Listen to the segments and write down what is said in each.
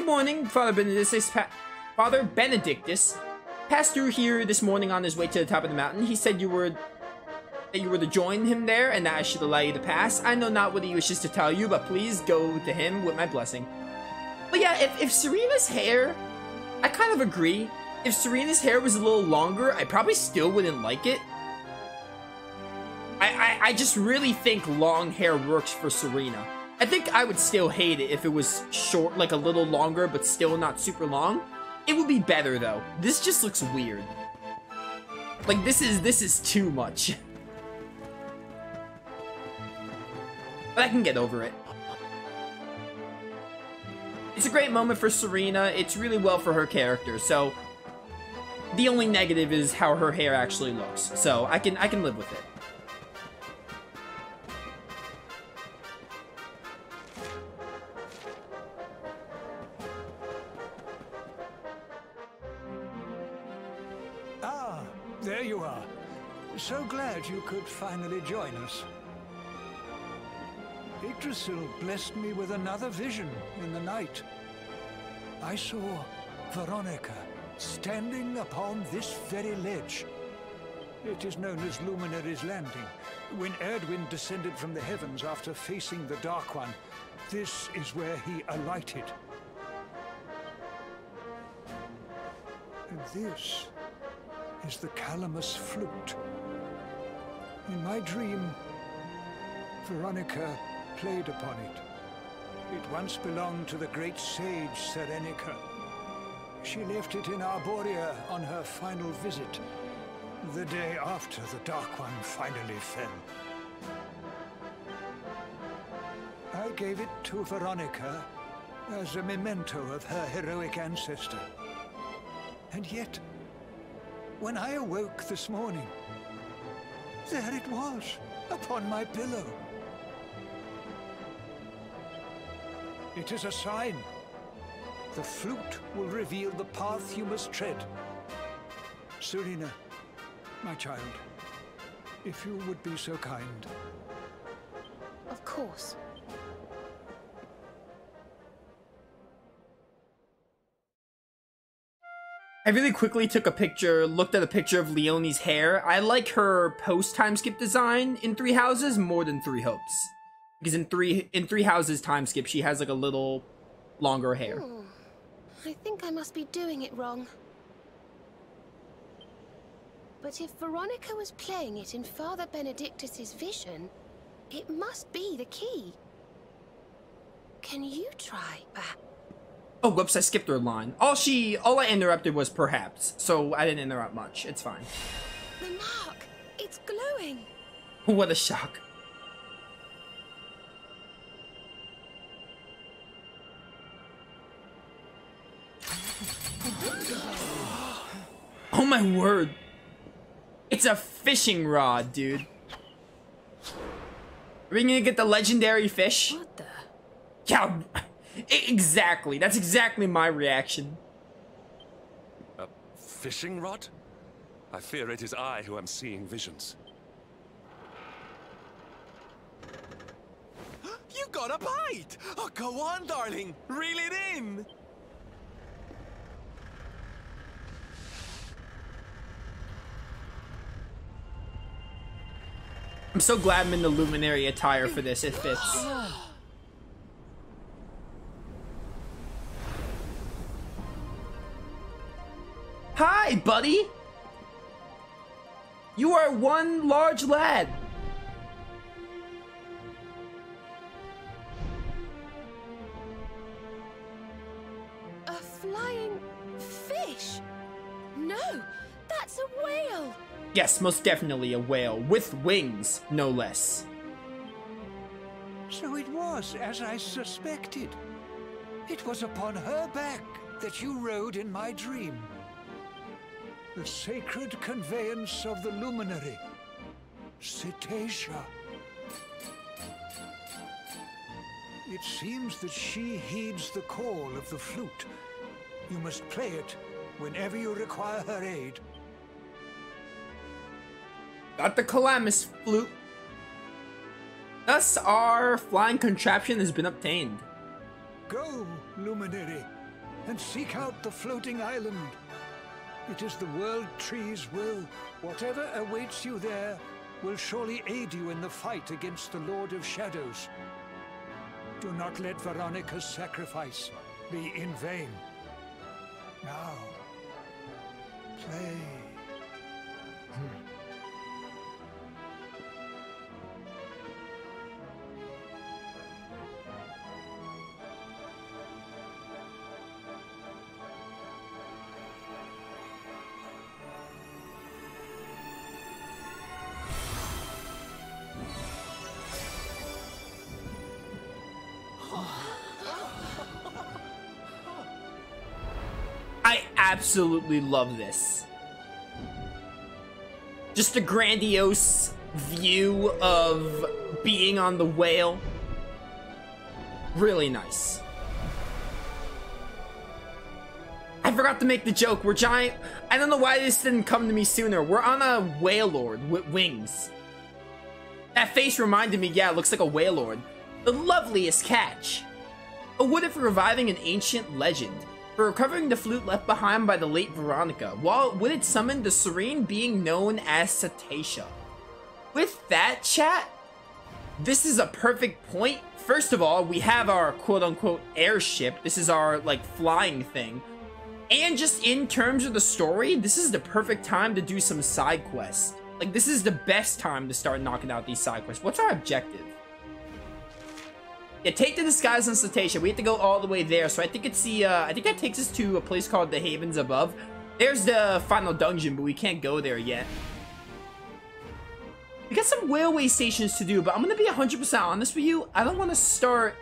good morning, Father Benedictus passed through here this morning on his way to the top of the mountain. He said you were to join him there, and that I should allow you to pass. I know not what he wishes to tell you, but please go to him with my blessing. But yeah, if Serena's hair, I kind of agree. If Serena's hair was a little longer, I probably still wouldn't like it. I just really think long hair works for Serena. I think I would still hate it if it was short, like a little longer, but still not super long. It would be better though. This just looks weird. Like this is too much. But I can get over it. It's a great moment for Serena. It's really well for her character. So the only negative is how her hair actually looks. So I can live with it. There you are. So glad you could finally join us. Yggdrasil blessed me with another vision in the night. I saw Veronica standing upon this very ledge. It is known as Luminary's Landing. When Erdwin descended from the heavens after facing the Dark One, this is where he alighted. And this is the Calamus flute. In my dream, Veronica played upon it. It once belonged to the great sage Serenica. She left it in Arborea on her final visit, the day after the Dark One finally fell. I gave it to Veronica as a memento of her heroic ancestor. And yet, when I awoke this morning, there it was, upon my pillow. It is a sign. The flute will reveal the path you must tread. Serena, my child, if you would be so kind. Of course. I really quickly took a picture, looked at a picture of Leonie's hair. I like her post-time skip design in Three Houses more than Three Hopes. Because in Three Houses time skip, she has like a little longer hair. I think I must be doing it wrong. But if Veronica was playing it in Father Benedictus's vision, it must be the key. Can you try that? Oh, whoops, I skipped her line. All I interrupted was perhaps, so I didn't interrupt much. It's fine. The mark! It's glowing! What a shock. Oh my word. It's a fishing rod, dude. Are we gonna get the legendary fish? What the? Yeah, exactly. That's exactly my reaction. A fishing rod? I fear it is I who am seeing visions. You got a bite! Oh, go on, darling. Reel it in. I'm so glad I'm in the luminary attire for this. It fits. Hi, buddy! You are one large lad. A flying fish? No, that's a whale! Yes, most definitely a whale. With wings, no less. So it was as I suspected. It was upon her back that you rode in my dream. The sacred conveyance of the luminary, Cetacea. It seems that she heeds the call of the flute. You must play it whenever you require her aid. Got the Calamus flute. Thus, our flying contraption has been obtained. Go, luminary. and seek out the floating island. It is the World Tree's will. Whatever awaits you there will surely aid you in the fight against the Lord of Shadows. Do not let Veronica's sacrifice be in vain. Now, play. I absolutely love this. Just a grandiose view of being on the whale. Really nice. I forgot to make the joke. We're giant. I don't know why this didn't come to me sooner. We're on a whale lord with wings. That face reminded me, yeah, it looks like a whale lord. The loveliest catch. Awarded for reviving an ancient legend. For recovering the flute left behind by the late Veronica, while it would it summon the serene being known as Cetacea. With that, chat, this is a perfect point. First of all, we have our quote-unquote airship. This is our, like, flying thing. And just in terms of the story, this is the perfect time to do some side quests. Like, this is the best time to start knocking out these side quests. What's our objective? Yeah, take the disguise on Cetacea. We have to go all the way there. So I think it's the, I think that takes us to a place called the Havens Above. There's the final dungeon, but we can't go there yet. We got some railway stations to do, but I'm gonna be 100% honest with you. I don't want to start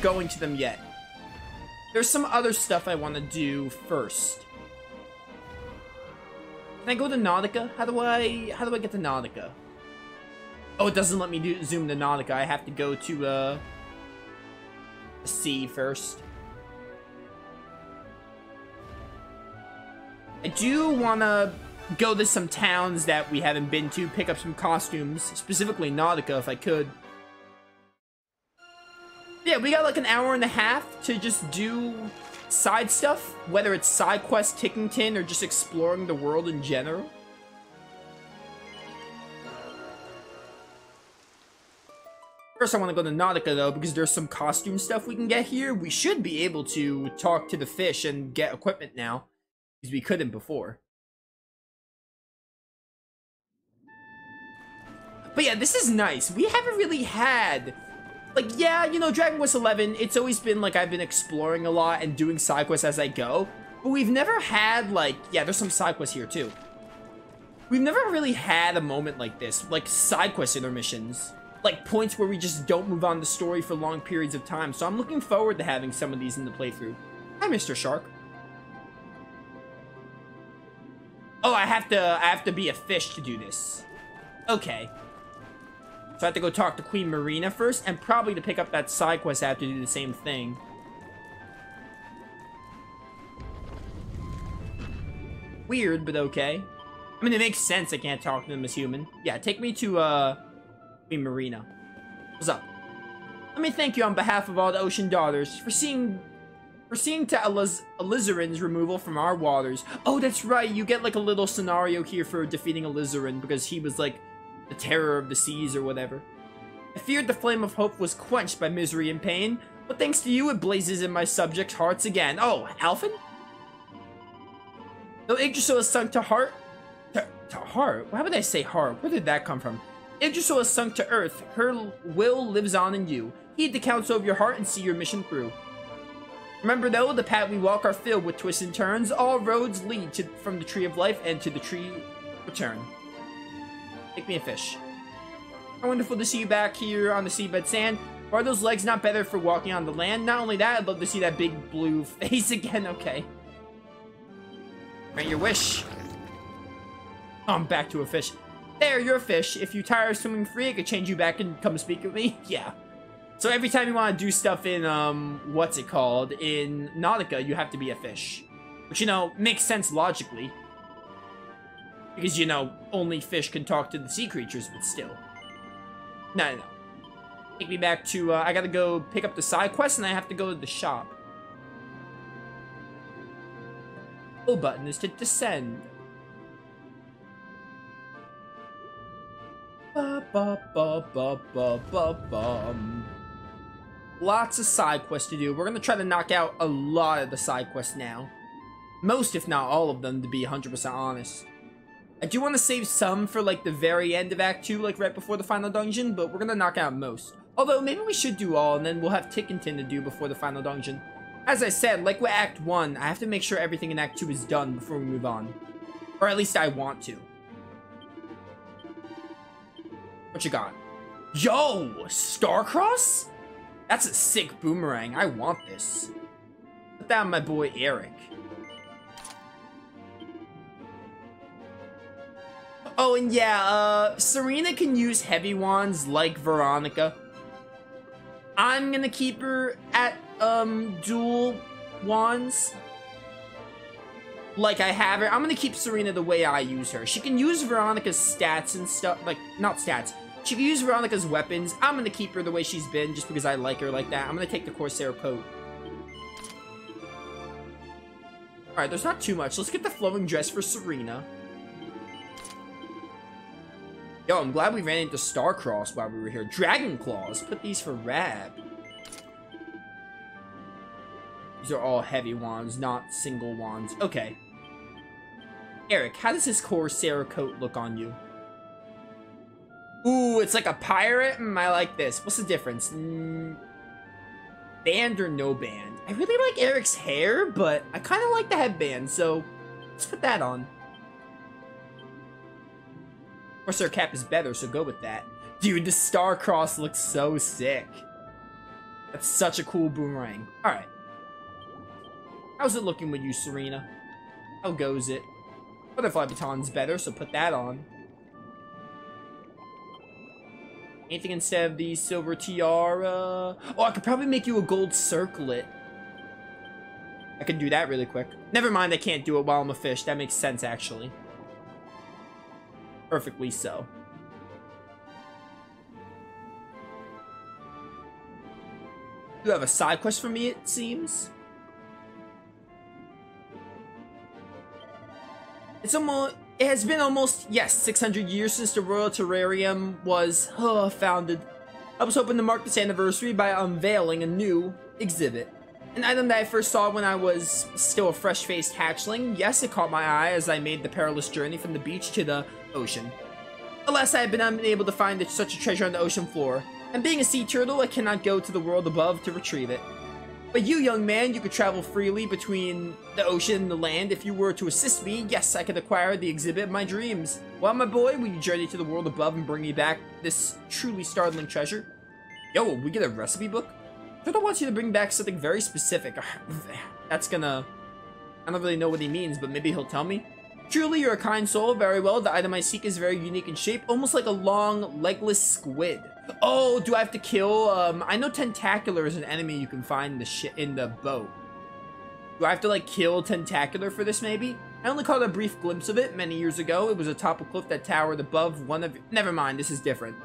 going to them yet. There's some other stuff I want to do first. Can I go to Nautica? How do I get to Nautica? Oh, it doesn't let me zoom to Nautica. I have to go to the sea first. I do want to go to some towns that we haven't been to, pick up some costumes, specifically Nautica if I could. Yeah, we got like an hour and a half to just do side stuff, whether it's side quest Tickington or just exploring the world in general. First, I want to go to Nautica, though, because there's some costume stuff we can get here. We should be able to talk to the fish and get equipment now, because we couldn't before. But yeah, this is nice. We haven't really had... Like, yeah, you know, Dragon Quest XI, it's always been, like, I've been exploring a lot and doing side quests as I go. But we've never had, like... Yeah, there's some side quests here, too. We've never really had a moment like this. Like, side quest intermissions. Like, points where we just don't move on the story for long periods of time. So I'm looking forward to having some of these in the playthrough. Hi, Mr. Shark. Oh, I have to be a fish to do this. Okay. So I have to go talk to Queen Marina first, and probably to pick up that side quest I have to do the same thing. Weird, but okay. I mean, it makes sense I can't talk to them as human. Yeah, take me to, Queen Marina. What's up? Let me thank you on behalf of all the Ocean Daughters for seeing to Alizarin's removal from our waters. Oh, that's right, you get like a little scenario here for defeating Alizarin because he was like the terror of the seas or whatever. I feared the flame of hope was quenched by misery and pain, but thanks to you it blazes in my subjects' hearts again. Oh, Alphen? Though Yggdrasil has sunk to heart... To heart? Why would I say heart? Where did that come from? Yggdrasil has sunk to earth. Her will lives on in you. Heed the counsel of your heart and see your mission through. Remember though, the path we walk are filled with twists and turns. All roads lead from the tree of life and to the tree return. Take me a fish. How wonderful to see you back here on the seabed sand. Are those legs not better for walking on the land? Not only that, I'd love to see that big blue face again. Okay. Grant your wish. Oh, I'm back to a fish. There, you're a fish. If you tire of swimming free, I could change you back and come speak with me. Yeah. So every time you want to do stuff in, what's it called? In Nautica, you have to be a fish. Which, you know, makes sense logically. Because, you know, only fish can talk to the sea creatures, but still. No. Take me back to, I gotta go pick up the side quest, and I have to go to the shop. O button is to descend. Ba, ba, ba, ba, ba, ba, bum. Lots of side quests to do. We're gonna try to knock out a lot of the side quests now. Most, if not all of them, to be 100% honest. I do want to save some for, like, the very end of Act 2, like, right before the final dungeon, but we're gonna knock out most. Although, maybe we should do all, and then we'll have Tickenton to do before the final dungeon. As I said, like with Act 1, I have to make sure everything in Act 2 is done before we move on. Or at least I want to. What you got? Yo! Starcross? That's a sick boomerang. I want this. Put that on my boy Eric. Oh, and yeah, Serena can use heavy wands like Veronica. I'm gonna keep her at, dual wands. Like I have her. I'm gonna keep Serena the way I use her. She can use Veronica's stats and stuff, like, not stats. She can use Veronica's weapons. I'm gonna keep her the way she's been just because I like her like that. I'm gonna take the Corsair coat. Alright, there's not too much. Let's get the flowing dress for Serena. Yo, I'm glad we ran into Starcross while we were here. Dragon Claws. Put these for Rab. These are all heavy wands, not single wands. Okay. Eric, how does this Corsair coat look on you? Ooh, it's like a pirate? I like this. What's the difference? Band or no band? I really like Eric's hair, but I kind of like the headband, so let's put that on. Corsair cap is better, so go with that. Dude, the Starcross looks so sick. That's such a cool boomerang. Alright. How's it looking with you, Serena? How goes it? Butterfly baton's better, so put that on. Anything instead of the silver tiara? Oh, I could probably make you a gold circlet. I can do that really quick. Never mind, I can't do it while I'm a fish. That makes sense, actually. Perfectly so. You have a side quest for me, it seems. It has been almost, yes, 600 years since the Royal Terrarium was founded. I was hoping to mark this anniversary by unveiling a new exhibit. An item that I first saw when I was still a fresh-faced hatchling. Yes, it caught my eye as I made the perilous journey from the beach to the ocean. Alas, I have been unable to find such a treasure on the ocean floor, and being a sea turtle, I cannot go to the world above to retrieve it. But you, young man, you could travel freely between the ocean and the land. If you were to assist me, yes, I could acquire the exhibit of my dreams. Well, my boy, will you journey to the world above and bring me back this truly startling treasure? Yo, will we get a recipe book? Turtle wants you to bring back something very specific. That's gonna... I don't really know what he means, but maybe he'll tell me. Truly, you're a kind soul. Very well. The item I seek is very unique in shape, almost like a long, legless squid. Oh, do I have to kill, I know Tentacular is an enemy you can find in the boat. Do I have to, like, kill Tentacular for this, maybe? I only caught a brief glimpse of it many years ago. It was atop a cliff that towered above one of... Never mind, this is different.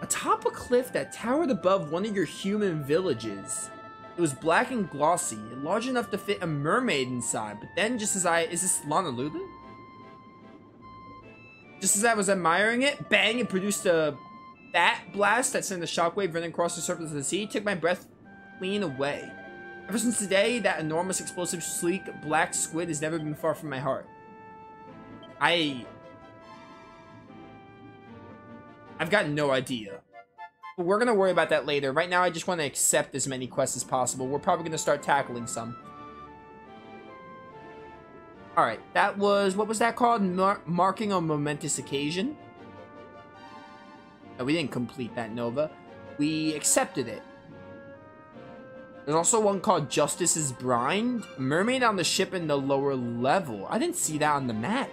Atop a cliff that towered above one of your human villages. It was black and glossy, large enough to fit a mermaid inside, but then just as is this Honolulu? Just as I was admiring it, bang, it produced a bat blast that sent a shockwave running across the surface of the sea, took my breath clean away. Ever since today, that enormous, explosive, sleek, black squid has never been far from my heart. I've got no idea. But we're gonna worry about that later. Right now, I just want to accept as many quests as possible. We're probably gonna start tackling some. Alright, that was... What was that called? Marking a momentous occasion? No, we didn't complete that, Nova. We accepted it. There's also one called Justice's Brine. Mermaid on the ship in the lower level. I didn't see that on the map.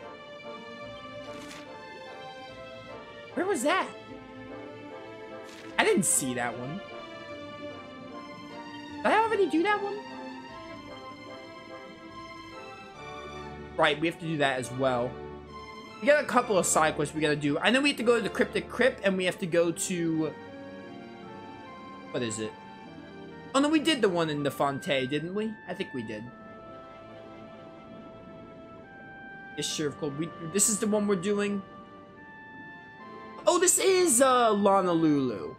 Where was that? I didn't see that one. Did I already do that one? Right, we have to do that as well. We got a couple of side quests we gotta do. I know we have to go to the Cryptic Crypt, and we have to go to... What is it? Oh no, we did the one in the Fontaine, didn't we? I think we did. Issue of Cold. This is the one we're doing. Oh, this is Honolulu.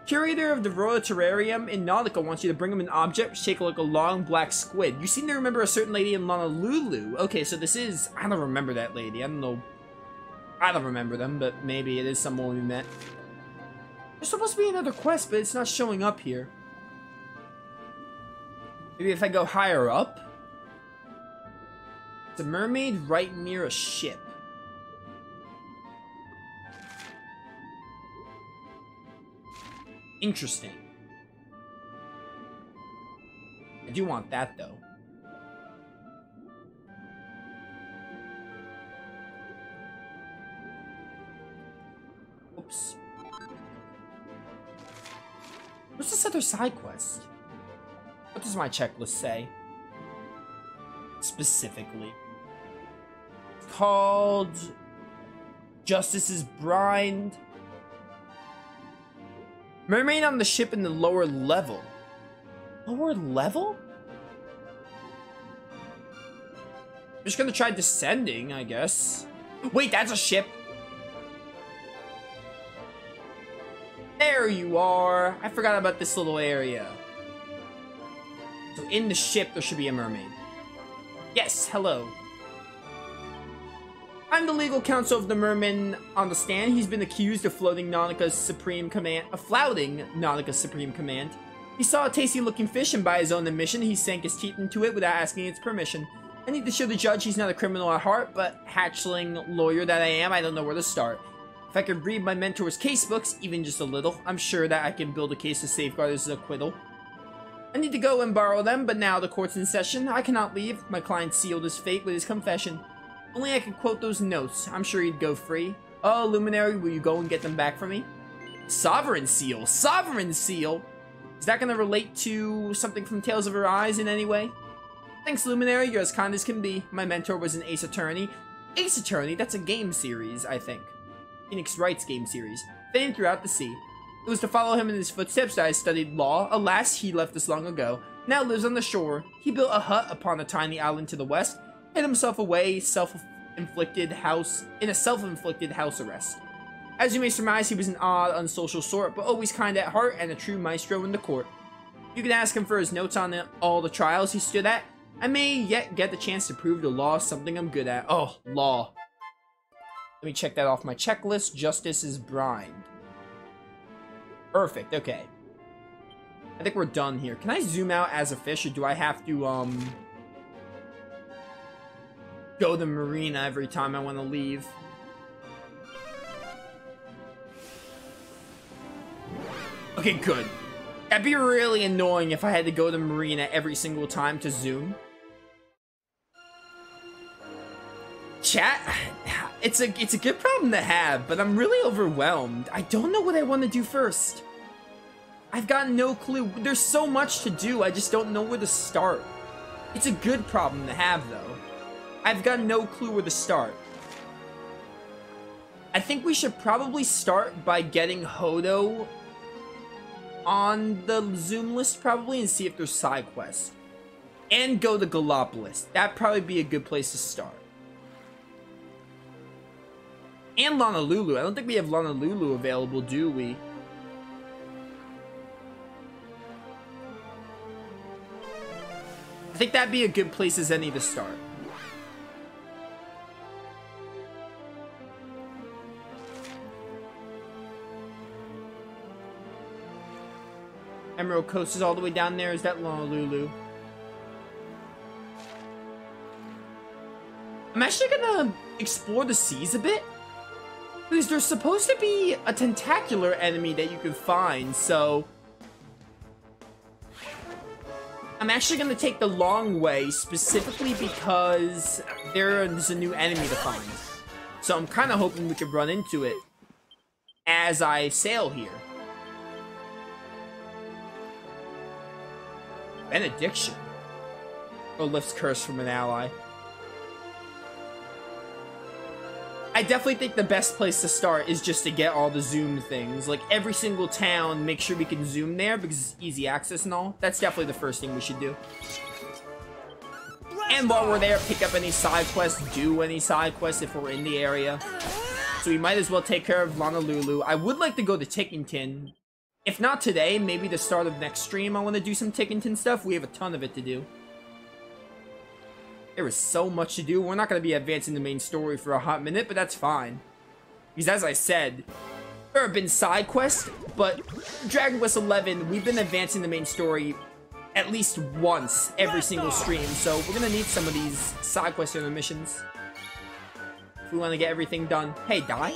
Curator of the Royal Terrarium in Nautica wants you to bring him an object shaped like a long black squid. You seem to remember a certain lady in Honolulu. Okay, so this is... I don't remember that lady. I don't know. I don't remember them, but maybe it is someone we met. There's supposed to be another quest, but it's not showing up here. Maybe if I go higher up? It's a mermaid right near a ship. Interesting. I do want that, though. Oops. What's this other side quest? What does my checklist say? Specifically. It's called... Justice's Bride. Mermaid on the ship in the lower level. Lower level? I'm just gonna try descending, I guess. Wait, that's a ship. There you are. I forgot about this little area. So in the ship, there should be a mermaid. Yes, hello. I'm the legal counsel of the merman on the stand. He's been accused of flouting Nautica's supreme command. He saw a tasty-looking fish, and by his own admission, he sank his teeth into it without asking its permission. I need to show the judge he's not a criminal at heart, but hatchling lawyer that I am, I don't know where to start. If I could read my mentor's casebooks, even just a little, I'm sure that I can build a case to safeguard his acquittal. I need to go and borrow them, but now the court's in session. I cannot leave. My client sealed his fate with his confession. Only I could quote those notes. I'm sure he'd go free. Oh, Luminary, will you go and get them back for me? Sovereign Seal! Sovereign Seal! Is that gonna relate to something from Tales of Arise in any way? Thanks, Luminary. You're as kind as can be. My mentor was an Ace Attorney. Ace Attorney? That's a game series, I think. Phoenix Wright's game series. Famed throughout the sea. It was to follow him in his footsteps that I studied law. Alas, he left us long ago. Now lives on the shore. He built a hut upon a tiny island to the west. Hid himself away, self-inflicted house arrest. As you may surmise, he was an odd, unsocial sort, but always kind at heart and a true maestro in the court. You can ask him for his notes on all the trials he stood at. I may yet get the chance to prove the law is something I'm good at. Oh, law. Let me check that off my checklist. Justice's Bride. Perfect, okay. I think we're done here. Can I zoom out as a fish, or do I have to, go to the marina every time I want to leave? Okay, good. That'd be really annoying if I had to go to the marina every single time to zoom. Chat, it's a good problem to have, but I'm really overwhelmed. I don't know what I want to do first. I've got no clue. There's so much to do, I just don't know where to start. It's a good problem to have, though. I've got no clue where to start. I think we should probably start by getting Hodo on the Zoom list, probably, and see if there's side quests. And go to Gallopolis. That'd probably be a good place to start. And Honolulu. I don't think we have Honolulu available, do we? I think that'd be a good place as any to start. Emerald Coast is all the way down there. Is that Honolulu? I'm actually gonna explore the seas a bit. Because there's supposed to be a tentacular enemy that you can find, so... I'm actually gonna take the long way, specifically because there's a new enemy to find. So I'm kind of hoping we could run into it as I sail here. Benediction. Or lifts curse from an ally. I definitely think the best place to start is just to get all the zoom things. Like, every single town, make sure we can zoom there because it's easy access and all. That's definitely the first thing we should do. And while we're there, pick up any side quests, do any side quests if we're in the area. So we might as well take care of Honolulu. I would like to go to Tickington. If not today, maybe the start of next stream, I want to do some Tickington stuff. We have a ton of it to do. There is so much to do. We're not going to be advancing the main story for a hot minute, but that's fine. Because as I said, there have been side quests, but Dragon Quest XI, we've been advancing the main story at least once every single stream, so we're going to need some of these side quests and missions if we want to get everything done. Hey, die.